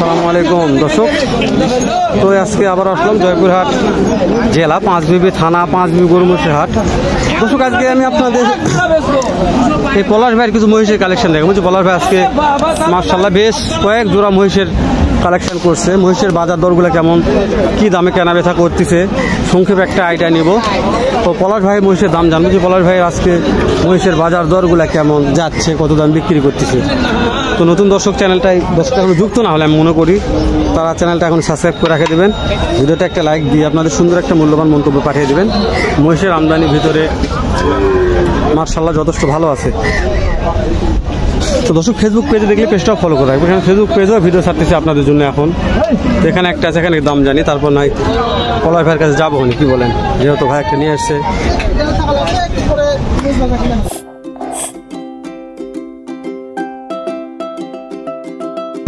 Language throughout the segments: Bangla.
আসসালামু আলাইকুম দর্শক। তো আজকে আবার আসলাম জয়পুরহাট জেলা পাঁচবিবি থানা পাঁচবিবি গরুমহিষের হাট। দর্শক আজকে আমি আপনাদের এই পলাশ ভাইয়ের কিছু মহিষের কালেকশন দেখাবো। পলাশ ভাই আজকে মাশাআল্লাহ বেশ কয়েক জোড়া মহিষের কালেকশন করছে। মহিষের বাজার দরগুলো কেমন, কি দামে কেনা বেচা করতেছে সংক্ষেপে একটা আইডিয়া নেব। তো পলাশ ভাই মহিষের দাম জানবো যে পলাশ ভাই আজকে মহিষের বাজার দরগুলো কেমন যাচ্ছে, কত দাম বিক্রি করতেছে। তো নতুন দর্শক চ্যানেলটাই দর্শক এখন যুক্ত না হলে আমি মনে করি তারা চ্যানেলটা এখন সাবস্ক্রাইব করে রেখে দেবেন, ভিডিওটা একটা লাইক দিয়ে আপনাদের সুন্দর একটা মূল্যবান মন্তব্য পাঠিয়ে দেবেন। মহিষের আমদানির ভিতরে মাশাআল্লাহ যথেষ্ট ভালো আছে। তো দর্শক ফেসবুক পেজে দেখলে পেজটাও ফলো করে রাখবেন, এখানে ফেসবুক পেজেও ভিডিও ছাড়তেছে আপনাদের জন্য। এখন এখানে একটা আছে, এখানে দাম জানি, তারপর নাই পলাশ ভাইয়ের কাছে যাবো কি বলেন, যেহেতু ভাই একটা নিয়ে আসছে।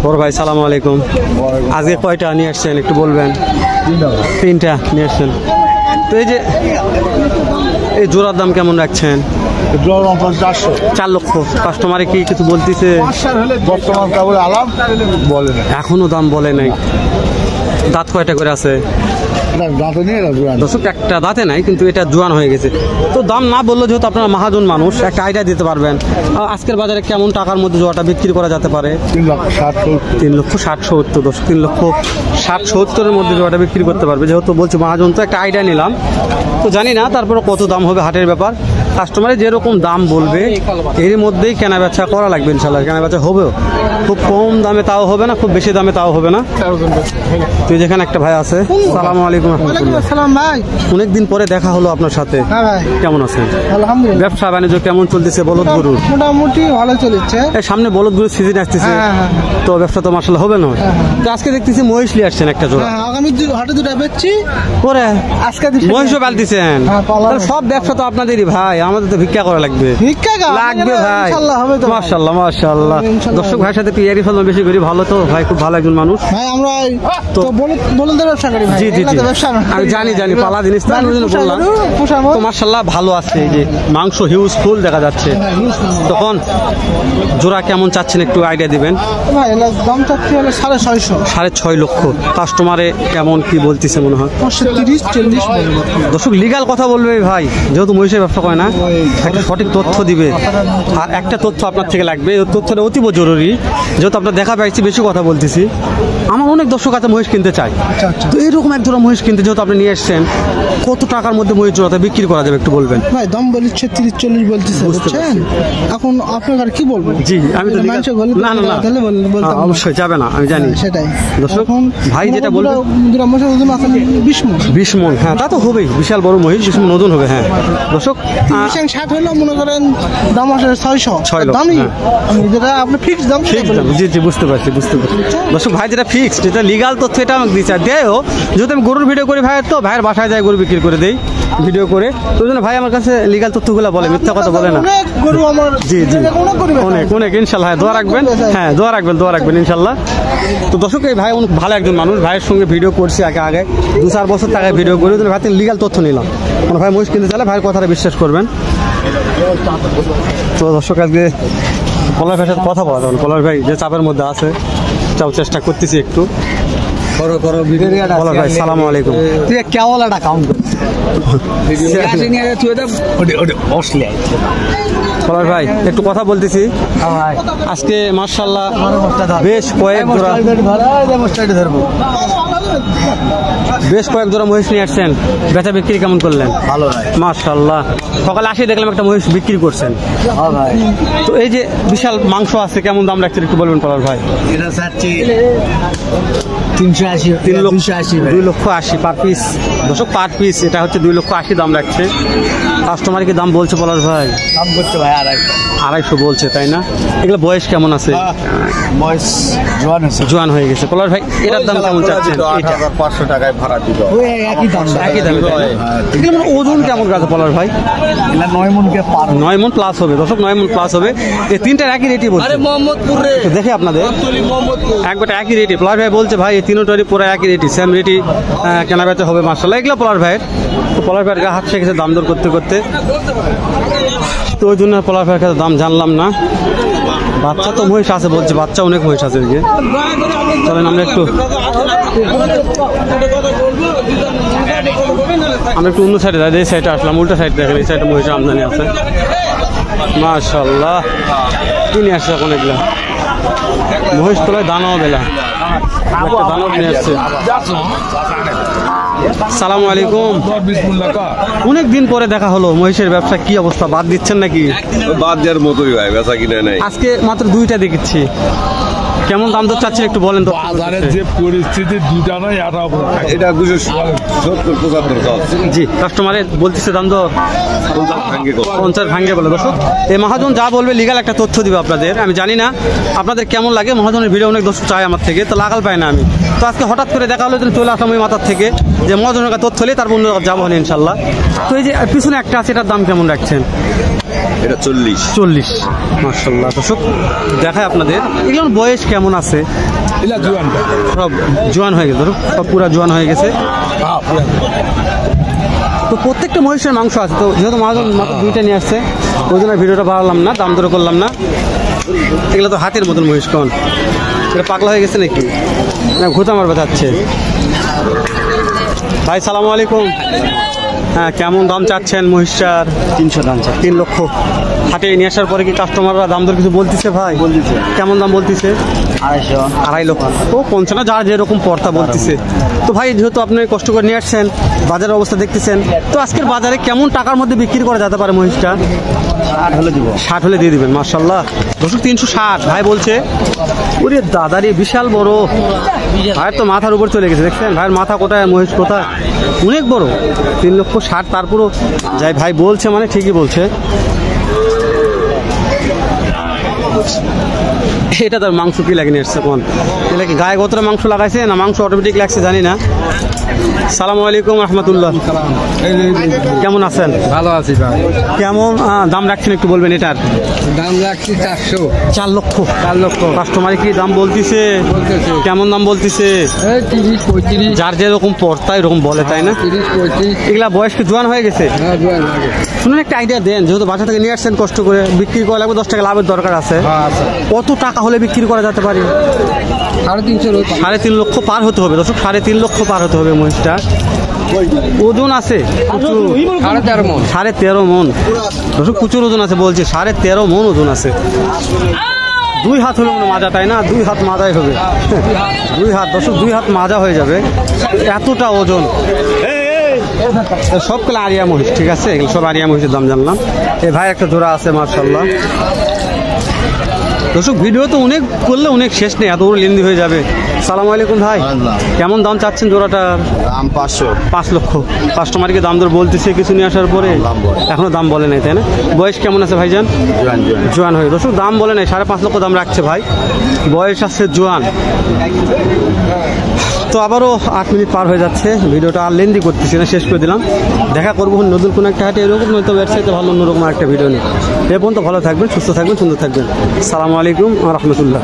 বড় ভাই সালাম আলাইকুম, আজকে কয়টা নিয়ে আসছেন একটু বলবেন? তিনটা নিয়ে আসছেন। তো এই যে এই জোড়ার দাম কেমন রাখছেন? 4 লক্ষ। কাস্টমারে কি কিছু বলতেছে? বর্তমান কাবুল আলাপ বলে না, এখনো দাম বলে নাই। দাঁত কয়টা করে আছে? দর্শক একটা দাঁতে নাই, কিন্তু এটা জোয়ান হয়ে গেছে। তো দাম না বললো, যেহেতু আপনারা মহাজন মানুষ একটা আইডিয়া দিতে পারবেন আজকের বাজারে কেমন টাকার মধ্যে জোয়াটা বিক্রি করা যেতে পারে? 3,60,70,000। দর্শক 3,60,70,000-এর মধ্যে জোয়াটা বিক্রি করতে পারবে, যেহেতু বলছি মহাজন, তো একটা আইডিয়া নিলাম। তো জানি না তারপরে কত দাম হবে, হাটের ব্যাপার। কাস্টমারে যেরকম দাম বলবে এর মধ্যেই কেনা বেচা করা লাগবে, ইনশাল্লাহ কেনা বেচা হবেও। খুব কম দামে তাও হবে না, খুব বেশি দামে তাও হবে না। তো যেখানে একটা ভাই আছে, সালাম আলাইকুম। ভাই অনেকদিন পরে দেখা হলো আপনার সাথে, কেমন আছেন? আলহামদুলিল্লাহ। ব্যবসা বাণিজ্য কেমন চলতেছে? বলদ গরুর মোটামুটি ভালো চলছে। সামনে বলদ গরুর সিজন আসতেছে, তো ব্যবসা তো মাশাআল্লাহ হবে না। তো আজকে দেখতেছি মহিষ নিয়ে আসছেন একটা জোড়া। আগামী হাটে দুটো বেচছি পরে আজকে মহিষও পালতেছেন। সব ব্যবসা তো আপনাদেরই ভাই, আমাদের তো ভিক্ষা করা লাগবে। লাগবে ভাই, মাশাআল্লাহ মাশাআল্লাহ। দর্শক ভাইয়ের সাথে পিয়ারি ফল বেশি করি, ভালো তো ভাই, খুব ভালো একজন মানুষ ভাই। আমরা তো বলদের ব্যবসা করি ভাই। জি জি জি, আমি জানি পালা জিনিস তো বললাম। তো মাশাআল্লাহ ভালো আছে, এই যে মাংস হিউজ ফুল দেখা যাচ্ছে। তখন জোড়া কেমন চাচ্ছেন একটু আইডিয়া দিবেন ভাই? দাম চাচ্ছি হলো 6.5 লক্ষ। কাস্টমারে কেমন কি বলতেছে মনে হয়? 30-40 দর্শক লিগাল কথা বলবে ভাই, যেহেতু মহিষের ব্যবসা করে না, একটা সঠিক তথ্য দিবে। আর একটা তথ্য আপনার থেকে লাগবে, এই তথ্যটা অতীব জরুরি, যেহেতু আপনার দেখা পাইছি বেশি কথা বলতেছি। আমার অনেক দর্শক আছে মহিষ কিনতে চায়, তো এইরকম এক জোড়া মহিষ কিনতে যেহেতু আপনি নিয়ে এসছেন, কত টাকার মধ্যে মহিষ জোড়াতে বিক্রি করা যাবে একটু বলবেন? ভাই দাম বলছে 30-40 বলতেছে, বুঝছেন? এখন আপনার কি বলবো? জি আমি তো না না না অবশ্যই যাবে না, আমি জানি সেটাই। দর্শক ভাই যেটা বলবো 20 মণ, হ্যাঁ তা তো হবেই, বিশাল বড় মহিষ, 20 মণ ওজন হবে। হ্যাঁ দর্শক 60 হলো মনে করেন দাম আসলে 6 দামই যেটা আপনি ফিক্স দাম। জি জি বুঝতে পারছি। দর্শক ভাই যেটা ফিক্সড, যেটা লিগাল তথ্য, এটা আমাকে দিচ্ছে। দেয়ও যেহেতু আমি গরুর ভিডিও করি ভাইয়ের, তো ভাইয়ের বাসায় যায় গরু বিক্রি করে দেই ভিডিও করে, তো ওই জন্য ভাই আমার কাছে লিগাল তথ্যগুলো বলে, মিথ্যা কথা বলে না। জি জি অনেক ইনশাল্লাহ। দোয়া রাখবেন, হ্যাঁ দোয়া রাখবেন ইনশাল্লাহ। তো দর্শক এই ভাই ভালো একজন মানুষ, ভাইয়ের সঙ্গে ভিডিও করছি আগে 2-4 বছর আগে ভিডিও করি, ভাই থেকে লিগাল তথ্য নিলাম। কোনো ভাই মহিষ কিনতে চাইলে ভাইয়ের কথাটা বিশ্বাস করবেন। তো দর্শক আজকে পলাশ ভাইয়ের সাথে কথা বলা যাবে, পলাশ ভাই যে চাপের মধ্যে আছে, তাও চেষ্টা করতেছি একটু। পলাশ ভাই সালাম আলাইকুম। তুই কেবল একটা কাউন্ট পলাশ ভাই একটু কথা বলতেছি। আজকে মাশাআল্লাহ বেশ কয়েক জোড়া মহিষ নিয়ে আসছেন, বেচা বিক্রি কেমন করলেন? ভালো মাশাআল্লাহ। সকালে আসে দেখলাম একটা মহিষ বিক্রি করছেন। তো এই যে বিশাল মাংস আছে, কেমন দাম রাখছেন একটু বলবেন পলাশ ভাই? এটা চাচ্ছি 2,80,000 পার পিস। দর্শক পার পিস এটা হচ্ছে 2,80,000 দাম রাখছে। কাস্টমার কি দাম বলছে পলাশ ভাই? দাম করছে ভাই 250 বলছে, তাই না? এগুলো বয়স কেমন আছে? বয়স জোয়ান হয়ে গেছে। পলাশ ভাই এটার দাম কেমন চাচ্ছেন? 8,500 টাকায় ভাড়া দিতে হবে। একই দাম। এগুলো ওজন কেমন আছে পলাশ ভাই? 9 মণ প্লাস হবে। দর্শক 9 মণ প্লাস হবে। এই তিনটার একই রেটই বলছে। দেখে আপনাদের একবারটা একই রেটই। পলাশ ভাই বলছে ভাই এই তিনটারই পুরো একই রেটই, সেম রেটই কেনা বেচা হবে মাশাআল্লাহ। এগুলো পলাশ ভাইয়ের। তো পলাশ ভাইয়ের গা হাত শিখেছে দাম দর করতে, তো ওই জন্য পলাশ ভাইয়ের কাছে দাম জানলাম না। বাচ্চা তো মহিষ আছে বলছে, বাচ্চা অনেক মহিষ আছে এদিকে। চলেন আমরা একটু অন্য সাইডে যাই। এই সাইডে আসলাম, উল্টা সাইড দেখেন, এই সাইডে মহিষের আমদানি আছে মাশাআল্লাহ। কিনে আসছে এখন এগুলা মহিষ তোলায় দানাও বেলা, দানাও কিনে আসছে। সালামু আলাইকুম। অনেক দিন পরে দেখা হলো, মহিষের ব্যবসা কি অবস্থা, বাদ দিচ্ছেন নাকি? বাদ দেওয়ার মতোই ভাই, বেচা কিনা নাই। আজকে মাত্র দুইটা দেখেছি, কেমন দাম দর চাচ্ছেন একটু বলেন তো। বাজারের যে পরিস্থিতি, দুইটা নয় এটা 270-75 জি, কাস্টমারে বলতেছে দাম দর 50 ভাঙ্গে বলে। দর্শক, এই মহাজন যা বলবে লিগাল একটা তথ্য দিবে আপনাদের। আমি জানি না আপনাদের কেমন লাগে, মহাজনের ভিডিও অনেক দর্শক চায় আমার থেকে, তো লাগাল পাই না আমি। তো আজকে হঠাৎ করে দেখা হলো, চলে আসলাম ওই মাথার থেকে যে মহাজনের কাছে তথ্য হলে তারপর অন্য যাবো হলে ইনশাল্লাহ। তো এই যে পিছনে একটা আছে, এটার দাম কেমন রাখছেন? এটা 40 মাশাআল্লাহ। দর্শক দেখায় আপনাদের, এগুলোর বয়স কেমন আছে? সব জোয়ান হয়ে গেছে, সব পুরা জোয়ান হয়ে গেছে। তো প্রত্যেকটা মহিষের মাংস আছে, তো যেহেতু মহাজন মাত্র দুইটা নিয়ে আসছে, ওই জন্য ভিডিওটা বাড়ালাম না, দাম দর করলাম না। এগুলো তো হাতের মতন মহিষ, কোন এটা পাগলা হয়ে গেছে নাকি, না ঘুতা মারবে যাচ্ছে? ভাই সালামু আলাইকুম। হ্যাঁ, কেমন দাম চাচ্ছেন মহিষার? 300 দাম চাই। 3 লক্ষ। হাটে নিয়ে আসার পরে কি কাস্টমাররা দাম দর কিছু বলতেছে ভাই? বলতেছে। কেমন দাম বলতেছে? 250 লক্ষ। ও 50 যার যেরকম পর্তা বলতেছে। তো ভাই যেহেতু আপনি কষ্ট করে নিয়ে আসছেন, বাজারের অবস্থা দেখতেছেন, তো আজকের বাজারে কেমন টাকার মধ্যে বিক্রি করা যেতে পারে মহিষটা? 60 হলে দিব। 60 হলে দিয়ে দিবেন মাশাআল্লাহ। 360 ভাই বলছে। ওরে দাদারে বিশাল বড় ভাইয়ের তো মাথার উপর চলে গেছে, দেখছেন ভাইয়ের মাথা কোথায়, মহিষ কোথায়, অনেক বড়। 3,60,000 তারপরও যাই ভাই বলছে মানে ঠিকই বলছে। এটা তার মাংস কি লাগিয়ে এসছে কোন, এটা কি গায়ে গোত্রে মাংস লাগাইছে না মাংস অটোমেটিক লাগছে জানি না। সালামু আলাইকুম রহমতুল্লাহ। কেমন আছেন? ভালো আছি ভাই। কেমন দাম রাখছেন একটু বলবেন? এটার দাম রাখছি 4 লক্ষ। 4 লক্ষ। কাস্টমারে কি দাম বলতেছে? কেমন দাম বলতেছে? 30-35। যার যেরকম পড়তা এরকম বলে, তাই না? 30-35। এগুলা বয়স কি জোয়ান হয়ে গেছে? হ্যাঁ, জোয়ান লাগে। শুনুন একটা আইডিয়া দেন, যেহেতু বাসা থেকে নিয়ে আসছেন কষ্ট করে, বিক্রি করা লাগবে 10 টাকা লাভের দরকার আছে। কত টাকা হলে বিক্রি করা যেতে পারে? 3.5 লক্ষ পার হতে হবে দর্শক, 3.5 লক্ষ পার হতে হবে মহিষটা। ওজন আছে 13.5 মণ। 13.5 মণ দর্শক, প্রচুর ওজন আছে বলছে, 13.5 মণ ওজন আছে। 2 হাত হলে মনে মাজা, তাই না? 2 হাত মাজাই হবে, 2 হাত দর্শক, 2 হাত মাজা হয়ে যাবে, এতটা ওজন। সবগুলো আরিয়া মহিষ, ঠিক আছে? এগুলো সব আরিয়া মহিষের দাম জানলাম। এই ভাই একটা জোড়া আছে মাশাআল্লাহ। দর্শক ভিডিও তো অনেক করলে অনেক শেষ নেই, এত বড় লেন্দি হয়ে যাবে। সালাম আলাইকুম ভাই, কেমন দাম চাচ্ছেন জোড়াটার? দাম 500। 5 লক্ষ। কাস্টমারকে দাম দর বলতেছে কিছু নিয়ে আসার পরে? এখনো দাম বলে নাই, তাই না? বয়স কেমন আছে ভাইজান? জোয়ান হয়ে। দর্শক দাম বলে নাই, 5.5 লক্ষ দাম রাখছে ভাই, বয়স আছে জোয়ান। তো আবারও 8 মিনিট পার হয়ে যাচ্ছে, ভিডিওটা আর লেন্দি করতেছি না, শেষ করে দিলাম। দেখা করবো নতুন কোনো একটা হাটে, এরকম নয়তো ওয়েবসাইটে ভালো অন্যরকম একটা ভিডিও নিয়ে। এ পর্যন্ত ভালো থাকবেন, সুস্থ থাকবেন, সুন্দর থাকবেন। আসসালামু আলাইকুম ওয়া রাহমাতুল্লাহ।